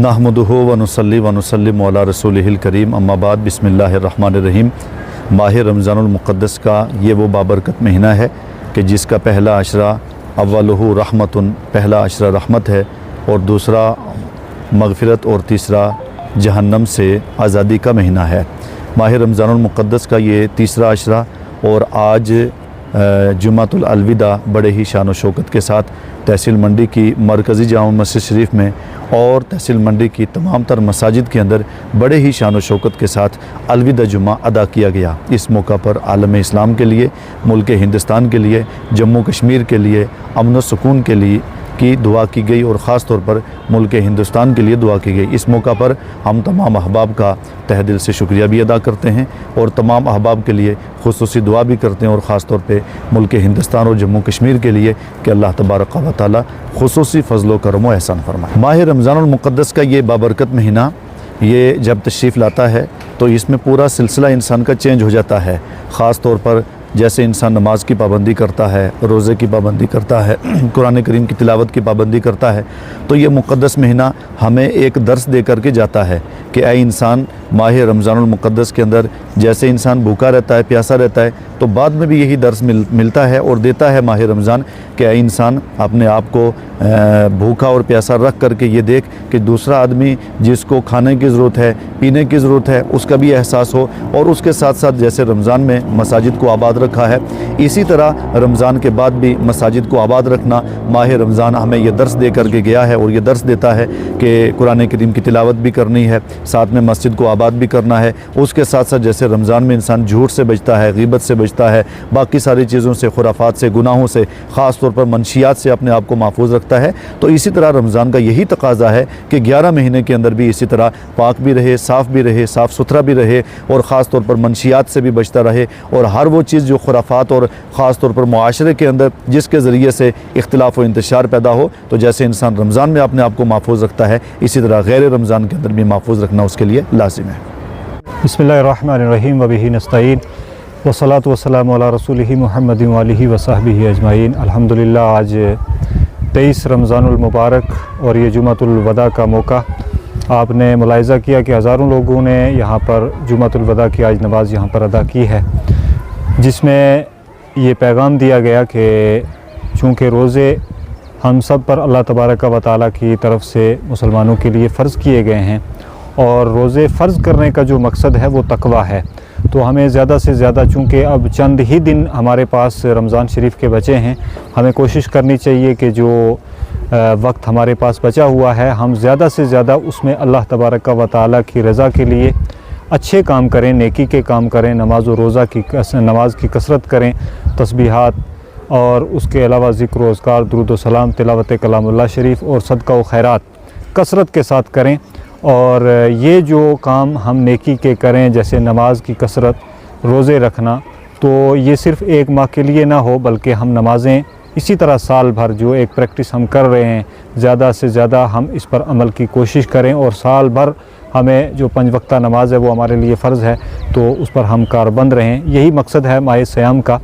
नहमदुहु व नुसल्ली व नुसल्लिमु अला रसूलिहिल करीम अम्मा बाद बिस्मिल्लाहिर्रहमानिर्रहीम। माह रमज़ानुल मुक़द्दस का ये वो बाबरकत महीना है कि जिसका पहला अशरा अव्वलुहु रहमतुन, पहला अशरा रहमत है और दूसरा मग़फ़िरत और तीसरा जहन्नम से आज़ादी का महीना है। माह रमज़ानुल मुक़द्दस का ये तीसरा अशरा और आज जुम्मतुल अलविदा बड़े ही शान व शौकत के साथ तहसील मंडी की मरकज़ी जामा मस्जिद शरीफ में और तहसील मंडी की तमाम तर मसाजिद के अंदर बड़े ही शान व शौकत के साथ अलविदा जुम्मा अदा किया गया। इस मौका पर आलम इस्लाम के लिए, मुल्क हिंदुस्तान के लिए, जम्मू कश्मीर के लिए अमन व सुकून के लिए की दुआ की गई और ख़ास तौर पर मुल्क हिंदुस्तान के लिए दुआ की गई। इस मौका पर हम तमाम अहबाब का तहे दिल से शुक्रिया भी अदा करते हैं और तमाम अहबाब के लिए खुसूसी दुआ भी करते हैं और ख़ास तौर पे मुल्क हिंदुस्तान और जम्मू कश्मीर के लिए कि अल्लाह तबारक व तआला खुसूसी फ़ज़ल व करम व एहसान फरमाए। माह रमज़ानुल मुक़द्दस का ये बाबरकत महीना ये जब तशरीफ़ लाता है तो इसमें पूरा सिलसिला इंसान का चेंज हो जाता है। ख़ास तौर पर जैसे इंसान नमाज की पाबंदी करता है, रोज़े की पाबंदी करता है, कुरान करीम की तिलावत की पाबंदी करता है, तो ये मुक़द्दस महीना हमें एक दर्स दे करके जाता है कि ऐ इंसान, माह रमज़ानुल मुक़द्दस के अंदर जैसे इंसान भूखा रहता है, प्यासा रहता है, तो बाद में भी यही दर्स मिलता है और देता है माह रमज़ान कि ऐ इंसान अपने आप को भूखा और प्यासा रख करके ये देख कि दूसरा आदमी जिसको खाने की ज़रूरत है, पीने की ज़रूरत है, उसका भी एहसास हो। और उसके साथ साथ जैसे रमज़ान में मसाजिद को आबाद रखा है, इसी तरह रमज़ान के बाद भी मसाजिद को आबाद रखना माह रमज़ान हमें यह दर्स दे करके गया है और ये दर्स देता है कि कुरान करीम की तिलावत भी करनी है, साथ में मस्जिद को आबाद भी करना है। उसके साथ साथ जैसे रमज़ान में इंसान झूठ से बचता है, ग़ीबत से बचता है, बाकी सारी चीज़ों से, खुराफात से, गुनाहों से, ख़ास तौर पर मनशियात से अपने आप को महफूज रखता है, तो इसी तरह रमज़ान का यही तकाज़ा है कि 11 महीने के अंदर भी इसी तरह पाक भी रहे, साफ़ भी रहे, साफ़ सुथरा भी रहे और ख़ास तौर पर मनशियात से भी बचता रहे। और हर वो चीज़ जो खुराफात और ख़ास तौर पर मुआशरे के अंदर जिसके ज़रिए से इख्तिलाफ़ व इंतशार पैदा हो, तो जैसे इंसान रमज़ान में अपने आप को महफूज रखता है, इसी तरह गैर रमज़ान के अंदर भी महफूज रखना उसके लिए लाजिम है। बिस्मिल्लाहिर्रहमानिर्रहीम व बिही नस्तईन वस्सलातु वस्सलामु अला रसूलिहि मुहम्मदिन व आलिहि व सहबिहि अजमाइन। अल्हम्दुलिल्लाह, आज 23 रमज़ानुल मुबारक और ये जुम्मतुल वदा का मौका आपने मुलाहिज़ा किया कि हज़ारों लोगों ने यहाँ पर जुम्मतुल वदा की आज नमाज़ यहाँ पर अदा की है, जिसमें ये पैगाम दिया गया कि चूँकि रोज़े हम सब पर अल्लाह तबारक व तआला की तरफ से मुसलमानों के लिए फ़र्ज़ किए गए हैं और रोज़े फ़र्ज़ करने का जो मकसद है वो तक़वा है, तो हमें ज़्यादा से ज़्यादा, चूँकि अब चंद ही दिन हमारे पास रमज़ान शरीफ के बचे हैं, हमें कोशिश करनी चाहिए कि जो वक्त हमारे पास बचा हुआ है हम ज़्यादा से ज़्यादा उसमें अल्लाह तबारक व तआला की रज़ा के लिए अच्छे काम करें, नेकी के काम करें, नमाज व रोज़ा की नमाज की कसरत करें, तस्बीहात और उसके अलावा ज़िक्र व अज़कार, दुरूद व सलाम, तिलावत कलामुल्लाह शरीफ और सदका व खैरात कसरत के साथ करें। और ये जो काम हम नेकी के करें, जैसे नमाज की कसरत, रोज़े रखना, तो ये सिर्फ़ एक माह के लिए ना हो, बल्कि हम नमाज़ें इसी तरह साल भर जो एक प्रैक्टिस हम कर रहे हैं, ज़्यादा से ज़्यादा हम इस पर अमल की कोशिश करें और साल भर हमें जो 5 वक्ता नमाज है वो हमारे लिए फ़र्ज़ है, तो उस पर हम कारबंद रहें। यही मकसद है माह सियाम का,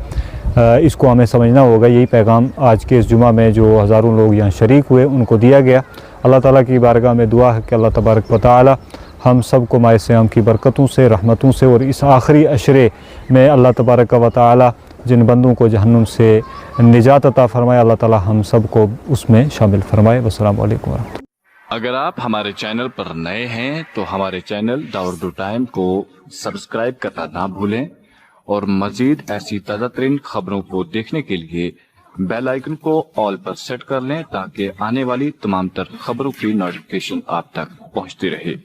इसको हमें समझना होगा। यही पैगाम आज के इस जुमा में जो हज़ारों लोग यहाँ शरीक हुए उनको दिया गया। अल्लाह ताला की बारगाह में दुआ है कि अल्लाह तबारक व तआला हम सब को माह सियाम की बरकतों से, रहमतों से और इस आखिरी अशरे में अल्लाह तबारक व तआला जिन बंदों को जहन्नुम से निजात अता फरमाए, अल्लाह ताला हम सब को उसमें शामिल फरमाए। वस्सलामु अलैकुम वरहमतुल्लाह। अगर आप हमारे चैनल पर नए हैं तो हमारे चैनल दाऊद टाइम को सब्सक्राइब करना ना भूलें और मजीद ऐसी ताज़ा तरीन खबरों को देखने के लिए बेल आइकन को ऑल पर सेट कर लें ताकि आने वाली तमाम तर खबरों की नोटिफिकेशन आप तक पहुंचती रहे।